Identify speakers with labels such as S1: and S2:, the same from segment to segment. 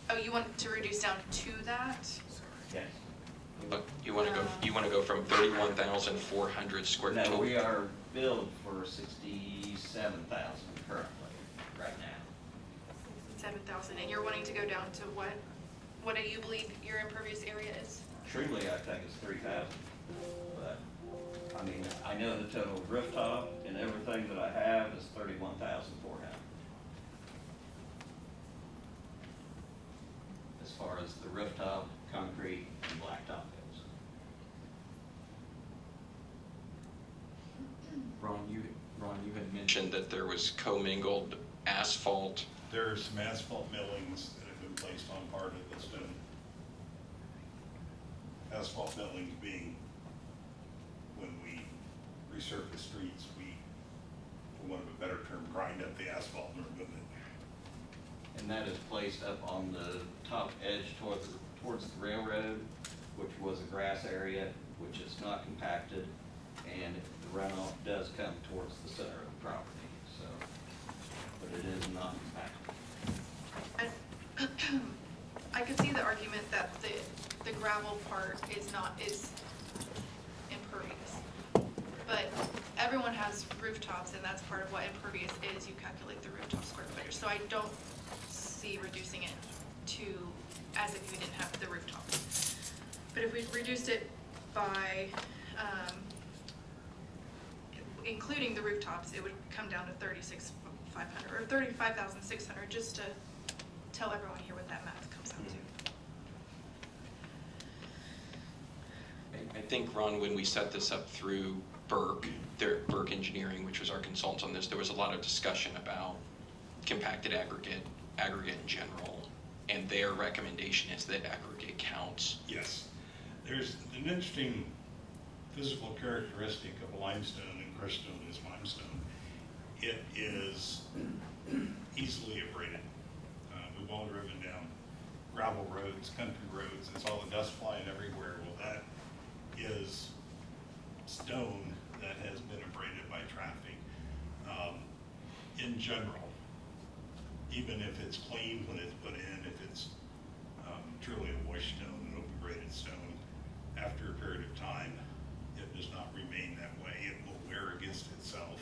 S1: Oh, you want to reduce down to that?
S2: Yes.
S3: But you want to go from 31,400 square
S2: No,
S3: total?
S2: we are billed for 67,000 currently, right now.
S1: 7,000, and you're wanting to go down to what? What do you believe your impervious area is?
S2: Truly, I think it's 3,000. But, I mean, I know the total rooftop and everything that I have is 31,400. As far as the rooftop, concrete, and blacktop goes.
S3: Ron, you had mentioned that there was commingled asphalt.
S4: There are some asphalt millings that have been placed on part of the stone. Asphalt millings being when we resurface streets, we, for want of a better term, grind up the asphalt and remove it.
S2: And that is placed up on the top edge towards the railroad, which was a grass area, which is not compacted, and the runoff does come towards the center of the property, so, but it is not compacted.
S1: I could see the argument that the gravel part is impervious. But everyone has rooftops, and that's part of what impervious is. You calculate the rooftop square footage. So I don't see reducing it to as if we didn't have the rooftop. But if we reduced it by including the rooftops, it would come down to 36,500 or 35,600, just to tell everyone here what that math comes out to.
S3: I think, Ron, when we set this up through Burke Engineering, which was our consultant on this, there was a lot of discussion about compacted aggregate in general, and their recommendation is that aggregate counts.
S4: Yes. There's an interesting physical characteristic of limestone, and crystone is limestone. It is easily abraded. We've all driven down gravel roads, country roads, and saw the dust flying everywhere. Well, that is stone that has been abraded by traffic. In general, even if it's clean when it's put in, if it's truly a wash stone, an open graded stone, after a period of time, it does not remain that way. It will wear against itself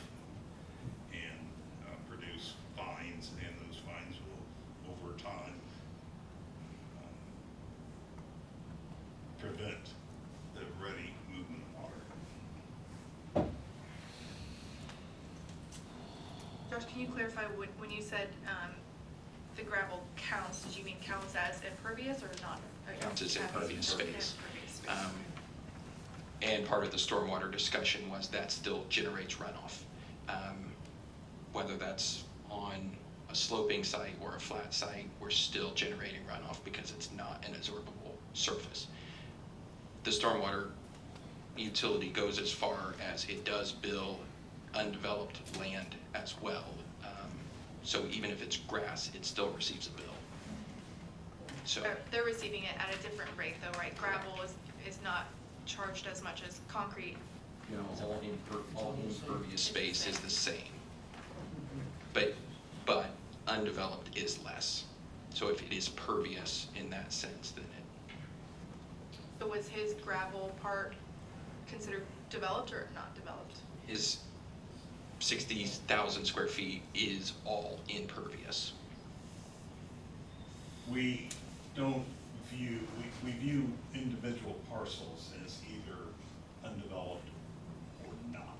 S4: and produce fines, and those fines will, over time, prevent the ready movement of water.
S1: Josh, can you clarify when you said the gravel counts, did you mean counts as impervious or not?
S3: Counts as impervious space.
S1: Impervious space.
S3: And part of the stormwater discussion was that still generates runoff. Whether that's on a sloping site or a flat site, we're still generating runoff because it's not an absorbable surface. The stormwater utility goes as far as it does bill undeveloped land as well. So even if it's grass, it still receives a bill. So
S1: They're receiving it at a different rate though, right? Gravel is not charged as much as concrete.
S3: you know, all impervious space is the same. But undeveloped is less. So if it is pervious in that sense, then it,
S1: So was his gravel part considered developed or not developed?
S3: his 60,000 square feet is all impervious.
S4: We don't view, we view individual parcels as either undeveloped or not.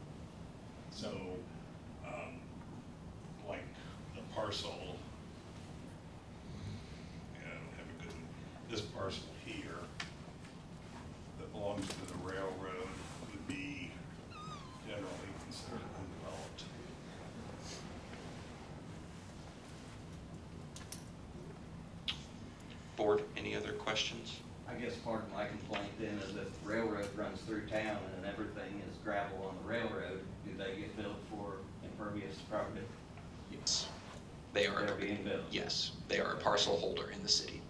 S4: So, like the parcel, I don't have a good one, this parcel here that belongs to the railroad would be generally considered undeveloped.
S3: Board, any other questions?
S2: I guess part of my complaint then is if the railroad runs through town and everything is gravel on the railroad, do they get billed for impervious property?
S3: Yes. They are.
S2: They're being billed?
S3: Yes, they are a parcel holder in the city.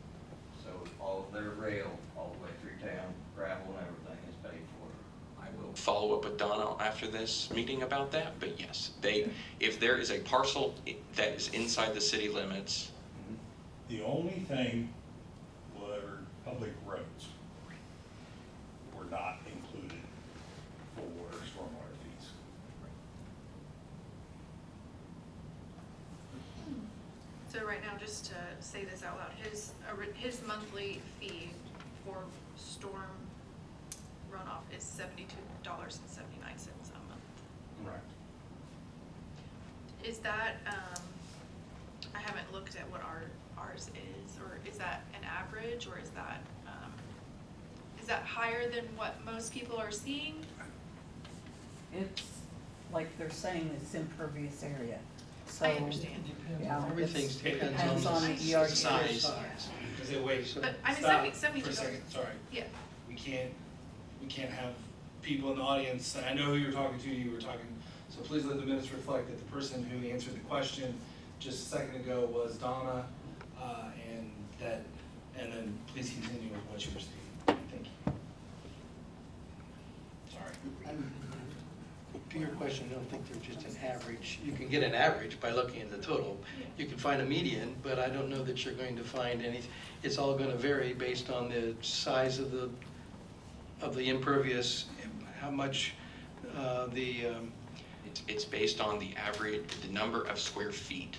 S2: So all of their rail, all the way through town, gravel and everything is paid for?
S3: I will follow up with Donna after this meeting about that, but yes, if there is a parcel that is inside the city limits,
S4: The only thing public roads were not included for stormwater fees.
S1: So right now, just to say this out loud, his monthly fee for storm runoff is $72.79 a month.
S4: Correct.
S1: Is that, I haven't looked at what ours is, or is that an average, or is that higher than what most people are seeing?
S5: It's like they're saying, it's impervious area. So,
S1: I understand.
S5: yeah,
S6: Everything
S5: it's-
S6: depends on the
S5: ERG
S6: size. Because it weighs.
S1: But I mean,
S6: Stop
S1: $72.
S6: For a second, sorry.
S1: Yeah,
S6: We can't have people in the audience, and I know who you were talking to, so please let the minutes reflect that the person who answered the question just a second ago was Donna, and then please continue with what you were stating. Thank you. Sorry.
S7: To your question, I don't think they're just an average. You can get an average by looking at the total. You can find a median, but I don't know that you're going to find any, it's all gonna vary based on the size of the impervious, how much
S3: It's based on the average, the number of square feet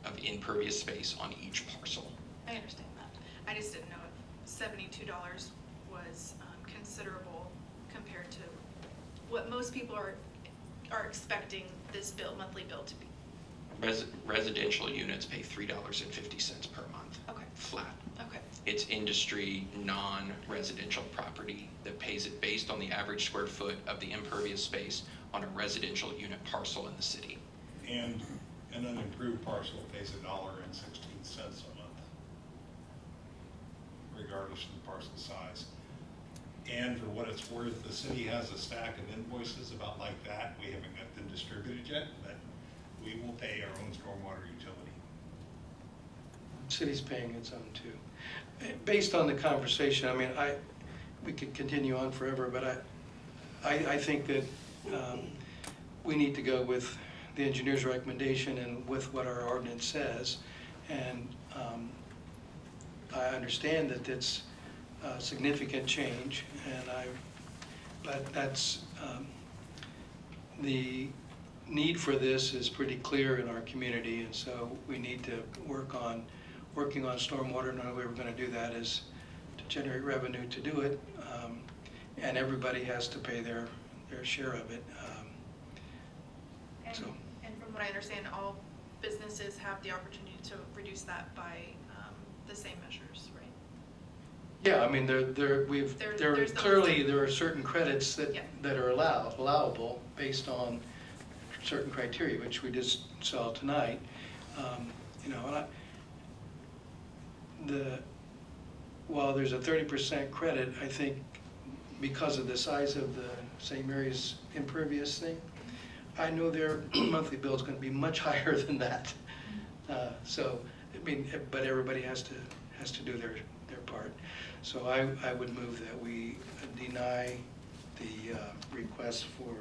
S3: of impervious space on each parcel.
S1: I understand that. I just didn't know if $72 was considerable compared to what most people are expecting this monthly bill to be.
S3: Residential units pay $3.50 per month.
S1: Okay.
S3: Flat.
S1: Okay.
S3: It's industry, non-residential property that pays it based on the average square foot of the impervious space on a residential unit parcel in the city.
S4: And an unimproved parcel pays $1.16 a month, regardless of the parcel size. And for what it's worth, the city has a stack of invoices about like that. We haven't got them distributed yet, but we will pay our own stormwater utility.
S7: city's paying its own too. Based on the conversation, I mean, we could continue on forever, but I think that we need to go with the engineer's recommendation and with what our ordinance says. And I understand that it's a significant change, but that's, the need for this is pretty clear in our community, and so we need to working on stormwater. And the only way we're going to do that is to generate revenue to do it, and everybody has to pay their share of it.
S1: And from what I understand, all businesses have the opportunity to reduce that by the same measures, right?
S7: Yeah, I mean, there
S1: There's
S7: clearly
S1: those.
S7: there are certain credits
S1: Yeah.
S7: that are allowable based on certain criteria, which we just saw tonight. You know, and while there's a 30% credit, I think because of the size of the St. Mary's impervious thing, I know their monthly bill is going to be much higher than that. So, I mean, but everybody has to do their part. So I would move that we deny the request for,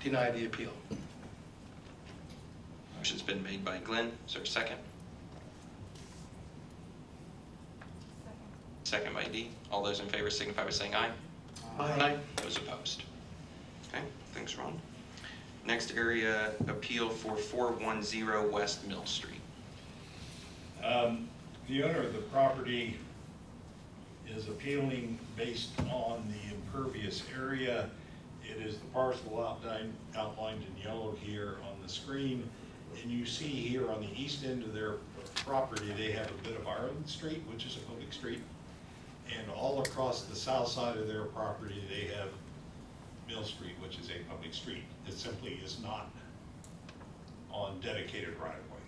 S7: deny the appeal.
S3: Motion's been made by Glenn. Is there a second? Second by Dee. All those in favor signify by saying aye.
S7: Aye.
S3: Those opposed? Okay, thanks, Ron. Next area, appeal for 410 West Mill Street.
S4: The owner of the property is appealing based on the impervious area. It is the parcel outlined in yellow here on the screen. And you see here on the east end of their property, they have a bit of Ireland Street, which is a public street. And all across the south side of their property, they have Mill Street, which is a public street. It simply is not on dedicated right-of-way.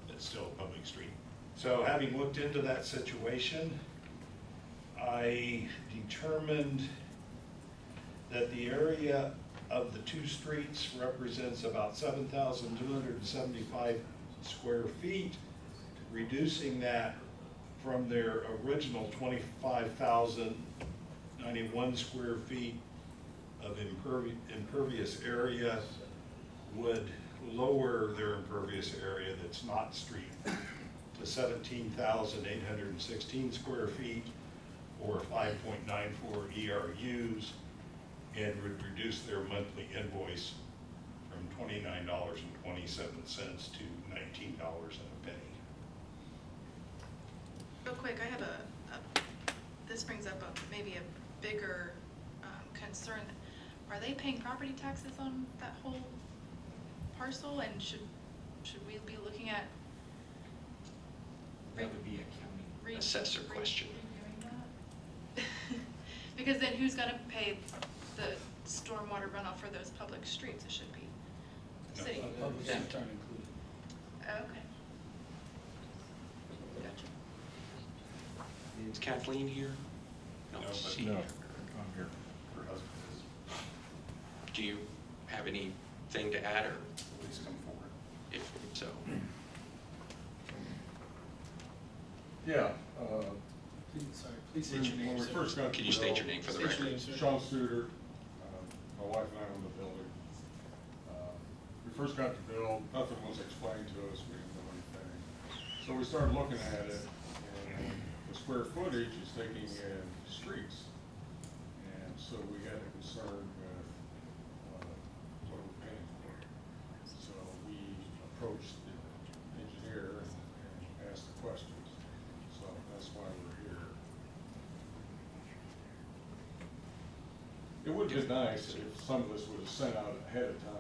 S4: It's still a public street. So having looked into that situation, I determined that the area of the two streets represents about 7,275 square feet, reducing that from their original 25,091 square feet of impervious area would lower their impervious area that's not street to 17,816 square feet or 5.94 ERUs, and would reduce their monthly invoice from $29.27 to $19.01.
S1: Real quick, I have this brings up maybe a bigger concern. Are they paying property taxes on that whole parcel, and should we be looking at?
S3: That would be a county assessor question.
S1: reviewing that? Because then who's gonna pay the stormwater runoff for those public streets? It should be the city.
S6: Public streets aren't included.
S1: Okay. Gotcha.
S3: Is Kathleen here?
S4: No, but
S3: she's
S4: no.
S3: here.
S4: I'm here. Her husband is.
S3: Do you have anything to add, or
S4: Please come forward.
S3: if so?
S8: Yeah,
S6: Please state your name,
S8: when we
S6: sir.
S8: first got.
S3: Could you state your name for the
S6: State your
S3: record?
S6: name, sir.
S8: Sean Suter, my wife and I own the building. We first got the bill, nothing was explained to us, we didn't know anything. So we started looking at it, and the square footage is taking in streets. And so we had a concern with what we're paying for. So we approached the engineer and asked the questions. So that's why we're here. It would have been nice if some of this would have sent out ahead of time,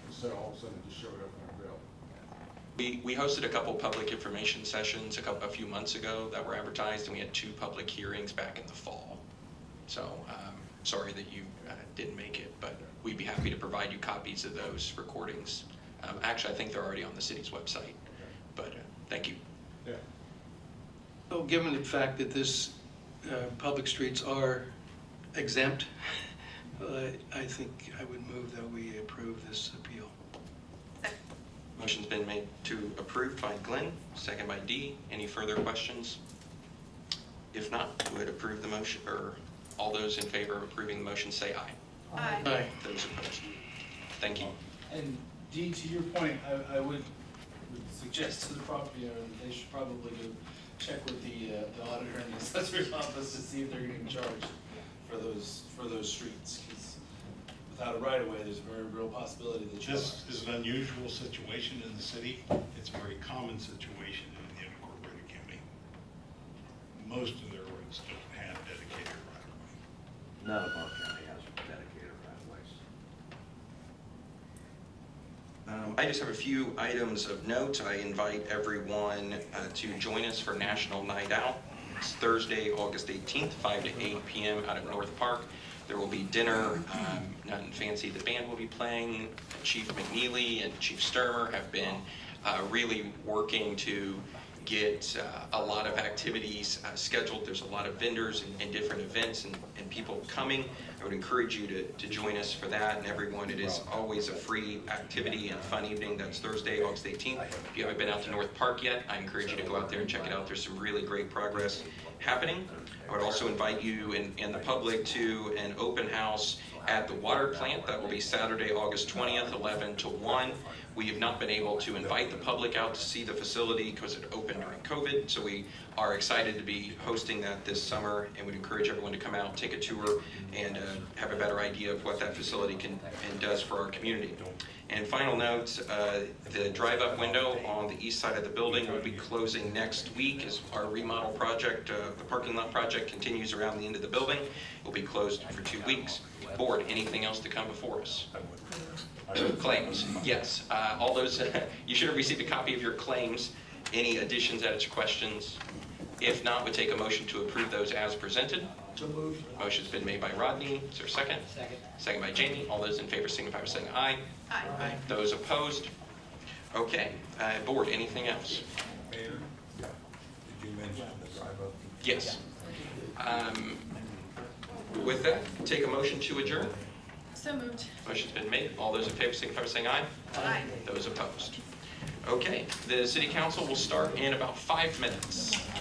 S8: instead of all of a sudden it just showed up in our bill.
S3: We hosted a couple public information sessions a few months ago that were advertised, and we had 2 public hearings back in the fall. So, sorry that you didn't make it, but we'd be happy to provide you copies of those recordings. Actually, I think they're already on the city's website, but thank you.
S8: Yeah.
S7: So given the fact that this, public streets are exempt, I think I would move that we approve this appeal.
S3: Motion's been made to approve by Glenn, second by Dee. Any further questions? If not, would approve the motion, or all those in favor of approving the motion say aye.
S1: Aye.
S7: Aye.
S3: Those opposed? Thank you.
S6: And Dee, to your point, I would suggest to the property owner that they should probably go check with the auditor and the assessor's office to see if they're getting charged for those streets. Because without a right of way, there's a very real possibility that you are.
S4: This is an unusual situation in the city. It's a very common situation in incorporated county. Most of their roads don't have dedicated right of way.
S2: None of our county has dedicated right-of-ways.
S3: I just have a few items of note. I invite everyone to join us for National Night Out. It's Thursday, August 18th, 5 to 8 p.m. out at North Park. There will be dinner, nothing fancy. The band will be playing. Chief McNeely and Chief Stoermer have been really working to get a lot of activities scheduled. There's a lot of vendors and different events and people coming. I would encourage you to join us for that, and everyone, it is always a free activity and fun evening. That's Thursday, August 18th. If you haven't been out to North Park yet, I encourage you to go out there and check it out. There's some really great progress happening. I would also invite you and the public to an open house at the water plant. That will be Saturday, August 20th, 11 to 1. We have not been able to invite the public out to see the facility because it opened during COVID, so we are excited to be hosting that this summer, and would encourage everyone to come out, take a tour, and have a better idea of what that facility can and does for our community. And final note, the drive-up window on the east side of the building will be closing next week as our remodel project, the parking lot project, continues around the end of the building. It will be closed for 2 weeks. Board, anything else to come before us? Claims, yes. All those, you should have received a copy of your claims. Any additions, edits, questions? If not, we take a motion to approve those as presented.
S6: So moved.
S3: Motion's been made by Rodney. Is there a second?
S9: Second.
S3: Second by Jamie. All those in favor signify by saying aye.
S1: Aye.
S3: Those opposed? Okay. Board, anything else?
S4: Mayor, did you mention the drive-up?
S3: Yes. With that, take a motion to adjourn.
S1: So moved.
S3: Motion's been made. All those in favor signify by saying aye.
S1: Aye.
S3: Those opposed? Okay. The city council will start in about 5 minutes.